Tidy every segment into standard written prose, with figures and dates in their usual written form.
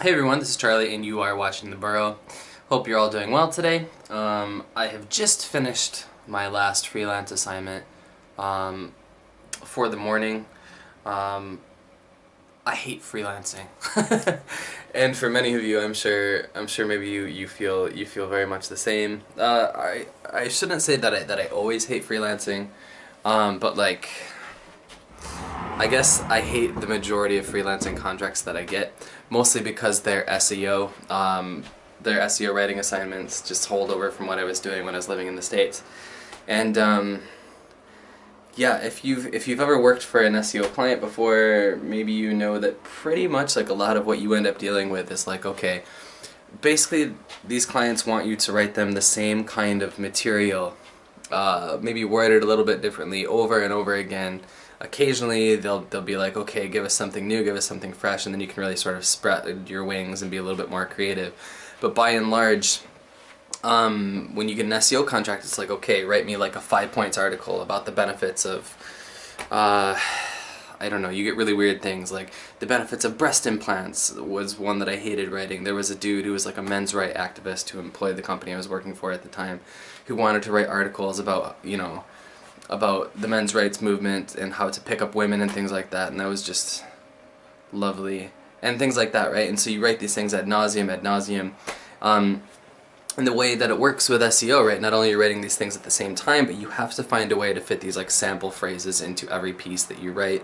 Hey everyone, this is Charlie and you are watching The Burrow. Hope you're all doing well today. I have just finished my last freelance assignment for the morning. I hate freelancing. And for many of you, I'm sure maybe you feel very much the same. I shouldn't say that I always hate freelancing, but like I guess I hate the majority of freelancing contracts that I get, mostly because they're SEO. Their SEO writing assignments just hold over from what I was doing when I was living in the States. And yeah, if you've ever worked for an SEO client before, maybe you know that pretty much like a lot of what you end up dealing with is like, okay, basically these clients want you to write them the same kind of material, maybe worded a little bit differently over and over again. Occasionally they'll be like, okay, give us something new, give us something fresh, and then you can really sort of spread your wings and be a little bit more creative. But by and large, when you get an SEO contract, it's like, okay, write me like a 5 points article about the benefits of, I don't know, you get really weird things like the benefits of breast implants was one that I hated writing. There was a dude who was like a men's rights activist who employed the company I was working for at the time, who wanted to write articles about, you know, about the men's rights movement and how to pick up women and things like that, and that was just lovely and things like that, right? And so you write these things ad nauseum, and the way that it works with SEO, right? Not only are you writing these things at the same time, but you have to find a way to fit these like sample phrases into every piece that you write.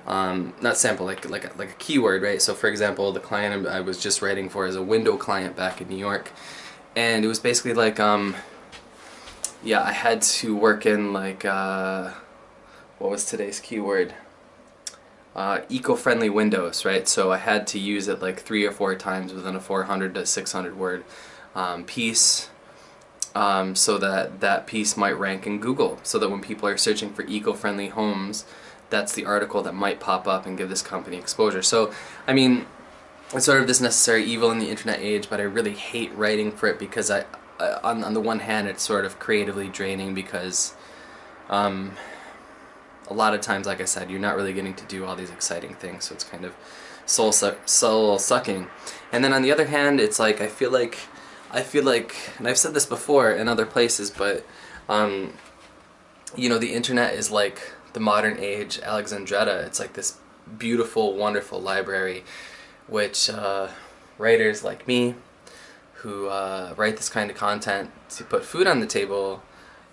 Not sample, like a keyword, right? So for example, the client I was just writing for is a window client back in New York, and it was basically like yeah, I had to work in like, what was today's keyword? Eco-friendly windows, right? So I had to use it like 3 or 4 times within a 400 to 600 word piece, so that piece might rank in Google, so that when people are searching for eco-friendly homes, that's the article that might pop up and give this company exposure. So, I mean, it's sort of this necessary evil in the internet age, but I really hate writing for it because on the one hand, it's sort of creatively draining because a lot of times, like I said, you're not really getting to do all these exciting things, so it's kind of soul sucking. And then on the other hand, it's like I feel like, and I've said this before in other places, but you know, the internet is like the modern age Alexandretta. It's like this beautiful, wonderful library, which writers like me, who write this kind of content to put food on the table,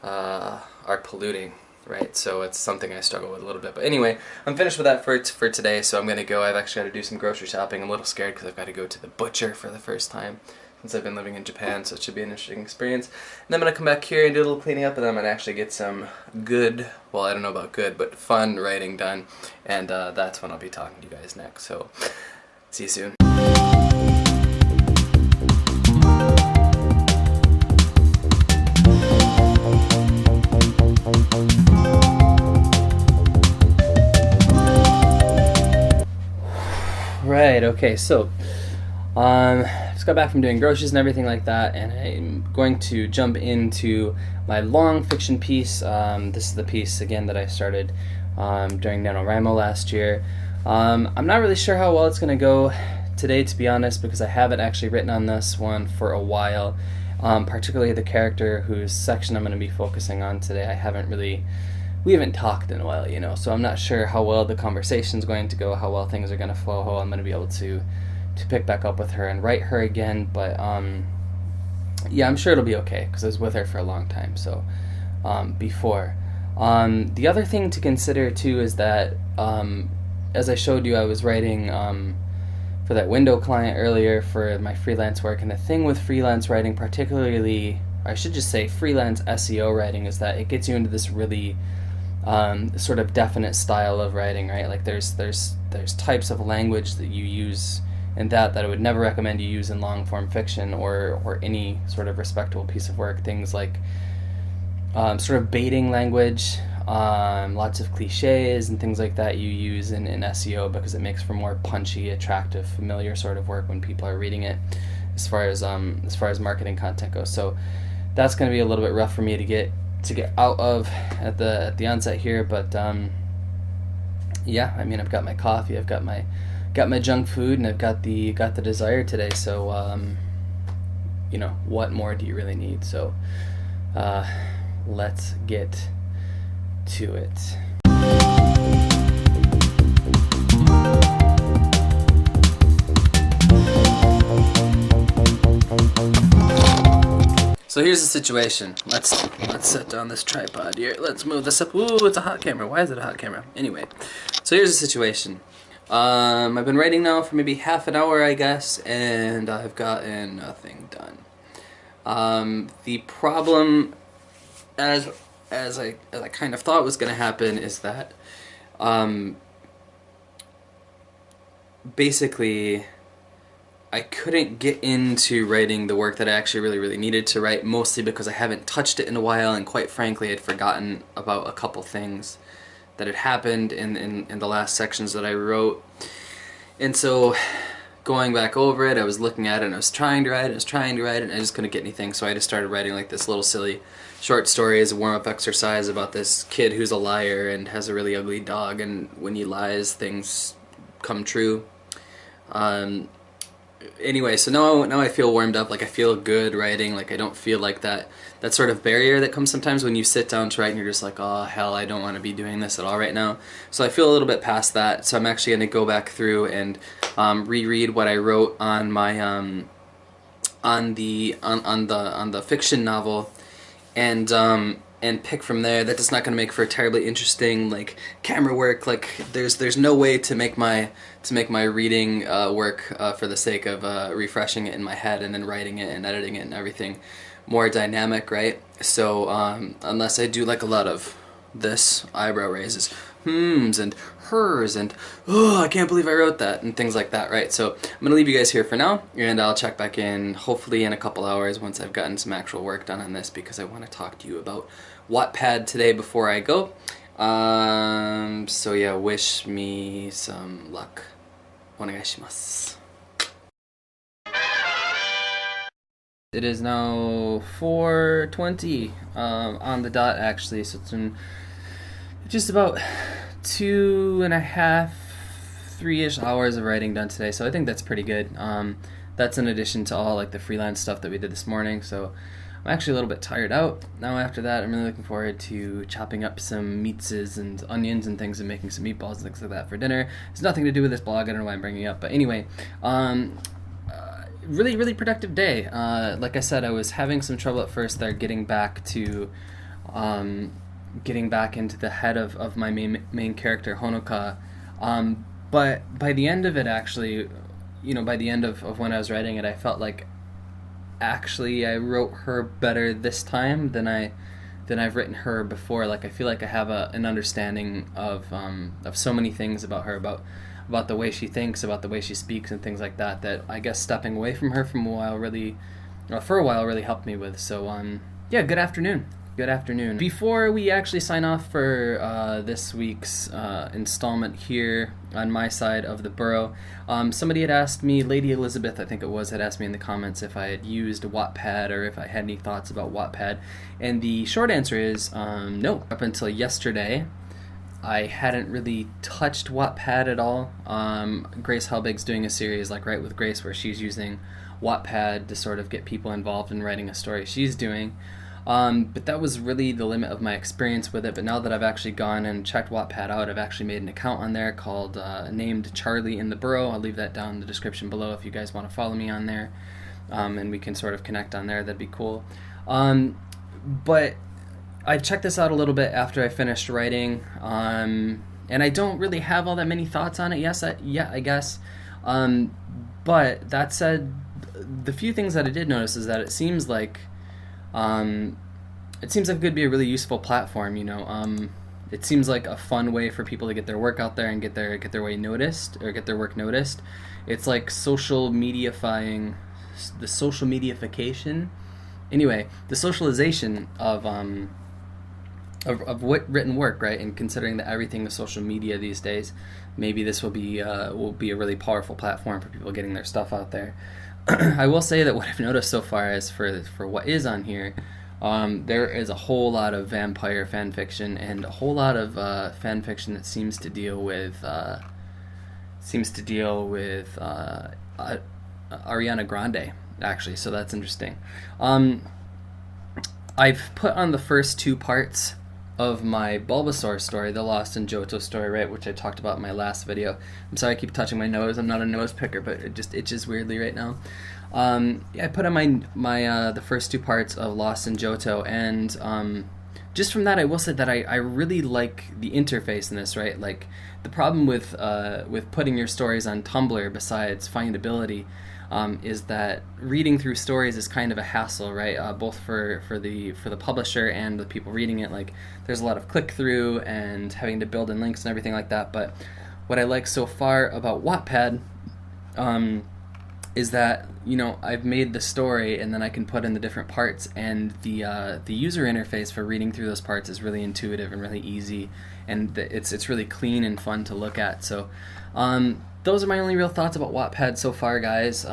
are polluting, right? So it's something I struggle with a little bit. But anyway, I'm finished with that for today, so I'm going to go. I've actually got to do some grocery shopping. I'm a little scared because I've got to go to the butcher for the first time since I've been living in Japan, so it should be an interesting experience. And then I'm going to come back here and do a little cleaning up, and then I'm going to actually get some good, well, I don't know about good, but fun writing done, and that's when I'll be talking to you guys next. So see you soon. Right, okay, so just got back from doing groceries and everything like that, and I'm going to jump into my long fiction piece. This is the piece, again, that I started during NaNoWriMo last year. I'm not really sure how well it's going to go today, to be honest, because I haven't actually written on this one for a while, particularly the character whose section I'm going to be focusing on today. We haven't talked in a while, you know, so I'm not sure how well the conversation's going to go, how well things are going to flow, how I'm going to be able to pick back up with her and write her again, but yeah, I'm sure it'll be okay, because I was with her for a long time, so before. The other thing to consider, too, is that, as I showed you, I was writing for that window client earlier for my freelance work, and the thing with freelance writing, particularly, I should just say freelance SEO writing, is that it gets you into this really sort of definite style of writing, right? Like there's types of language that you use in that I would never recommend you use in long form fiction or any sort of respectable piece of work. Things like sort of baiting language, lots of cliches and things like that you use in SEO because it makes for more punchy, attractive, familiar sort of work when people are reading it, as far as marketing content goes. So that's going to be a little bit rough for me to get out of at the onset here, but yeah, I mean, I've got my coffee, I've got my got my junk food and I've got the desire today. So you know, what more do you really need? So let's get to it. So here's the situation. Let's set down this tripod here. Let's move this up. Ooh, it's a hot camera. Why is it a hot camera? Anyway, so here's the situation. I've been writing now for maybe half an hour, I guess, and I've gotten nothing done. The problem, as I kind of thought was going to happen, is that basically I couldn't get into writing the work that I actually really needed to write, mostly because I haven't touched it in a while, and quite frankly I'd forgotten about a couple things that had happened in the last sections that I wrote. And so going back over it, I was looking at it and I was trying to write it, and I just couldn't get anything, so I just started writing like this little silly short story as a warm-up exercise about this kid who's a liar and has a really ugly dog, and when he lies things come true. Anyway, so now I feel warmed up, like I feel good writing, like I don't feel like that sort of barrier that comes sometimes when you sit down to write and you're just like, oh hell, I don't want to be doing this at all right now. So I feel a little bit past that, so I'm actually going to go back through and reread what I wrote on my on the fiction novel, and pick from there. That's not going to make for a terribly interesting like camera work. Like there's no way to make my reading work for the sake of refreshing it in my head and then writing it and editing it and everything more dynamic, right? So unless I do like a lot of this, eyebrow raises, hms and hers and oh I can't believe I wrote that and things like that, right? So I'm gonna leave you guys here for now, and I'll check back in hopefully in a couple hours once I've gotten some actual work done on this, because I want to talk to you about Wattpad today before I go. So yeah, wish me some luck. Onegaishimasu. It is now 4:20 on the dot actually, so it's been just about 2.5, 3-ish hours of writing done today, so I think that's pretty good. That's in addition to all like the freelance stuff that we did this morning, so I'm actually a little bit tired out. Now after that, I'm really looking forward to chopping up some meatses and onions and things and making some meatballs and things like that for dinner. It's nothing to do with this blog, I don't know why I'm bringing it up, but anyway, really productive day. Like I said, I was having some trouble at first there getting back into the head of my main character, Honoka, but by the end of it, actually, you know, by the end of when I was writing it, I felt like actually I wrote her better this time than I've written her before. Like I feel like I have an understanding of so many things about her, about the way she thinks, about the way she speaks and things like that, that I guess stepping away from her for a while really helped me with. So yeah, good afternoon. Before we actually sign off for this week's installment here on my side of the borough, somebody had asked me, Lady Elizabeth I think it was, had asked me in the comments if I had used Wattpad or if I had any thoughts about Wattpad, and the short answer is no. Up until yesterday I hadn't really touched Wattpad at all. Grace Helbig's doing a series like Write with Grace where she's using Wattpad to sort of get people involved in writing a story she's doing. But that was really the limit of my experience with it. But now that I've actually gone and checked Wattpad out, I've actually made an account on there called named Charlie in the Borough. I'll leave that down in the description below if you guys want to follow me on there, and we can sort of connect on there. That'd be cool. But I checked this out a little bit after I finished writing, and I don't really have all that many thoughts on it yet, I guess. But that said, the few things that I did notice is that it seems like it could be a really useful platform, you know. It seems like a fun way for people to get their work out there and get their way noticed, or get their work noticed. It's like social mediafying, the social mediafication. Anyway, the socialization of what written work, right? And considering that everything is social media these days, maybe this will be a really powerful platform for people getting their stuff out there. I will say that what I've noticed so far is for what is on here, there is a whole lot of vampire fan fiction and a whole lot of fan fiction that seems to deal with seems to deal with Ariana Grande, actually, so that's interesting. I've put on the first 2 parts of my Bulbasaur story, the Lost in Johto story, right, which I talked about in my last video. I'm sorry I keep touching my nose. I'm not a nose picker, but it just itches weirdly right now. I put on my the first 2 parts of Lost in Johto, and just from that, I will say that I really like the interface in this, right? Like, the problem with putting your stories on Tumblr, besides findability, is that reading through stories is kind of a hassle, right? Both for the publisher and the people reading it. Like, there's a lot of click through and having to build in links and everything like that. But what I like so far about Wattpad is that, you know, I've made the story and then I can put in the different parts, and the user interface for reading through those parts is really intuitive and really easy, and it's really clean and fun to look at. So those are my only real thoughts about Wattpad so far, guys.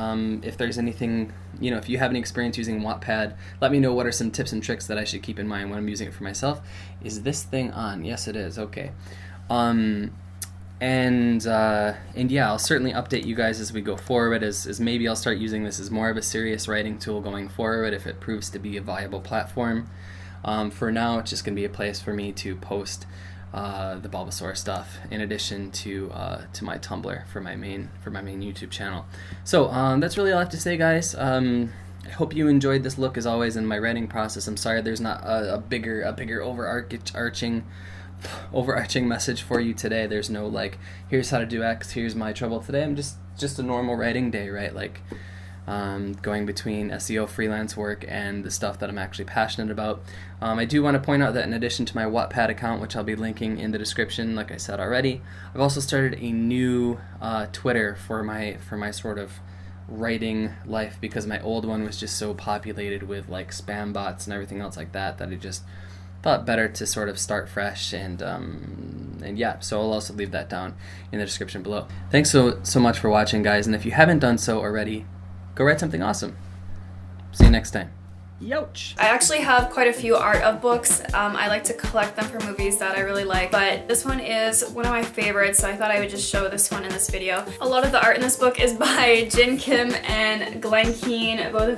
If there's anything, you know, if you have any experience using Wattpad, let me know what are some tips and tricks that I should keep in mind when I'm using it for myself. Is this thing on? Yes, it is. Okay. And yeah, I'll certainly update you guys as we go forward, as maybe I'll start using this as more of a serious writing tool going forward if it proves to be a viable platform. For now, it's just going to be a place for me to post the Bulbasaur stuff, in addition to my Tumblr for my main YouTube channel. So that's really all I have to say, guys. I hope you enjoyed this look, as always, in my writing process. I'm sorry there's not a bigger overarching message for you today. There's no, like, here's how to do X, here's my trouble today. I'm just a normal writing day, right? Like, going between SEO freelance work and the stuff that I'm actually passionate about. I do want to point out that in addition to my Wattpad account, which I'll be linking in the description, like I said already, I've also started a new Twitter for my sort of writing life, because my old one was just so populated with, like, spam bots and everything else like that I just thought better to sort of start fresh, and yeah, so I'll also leave that down in the description below. Thanks so much for watching, guys, and if you haven't done so already, go write something awesome. See you next time. Youch! I actually have quite a few art of books. I like to collect them for movies that I really like, but this one is one of my favorites, so I thought I would just show this one in this video. A lot of the art in this book is by Jin Kim and Glenn Keane, both of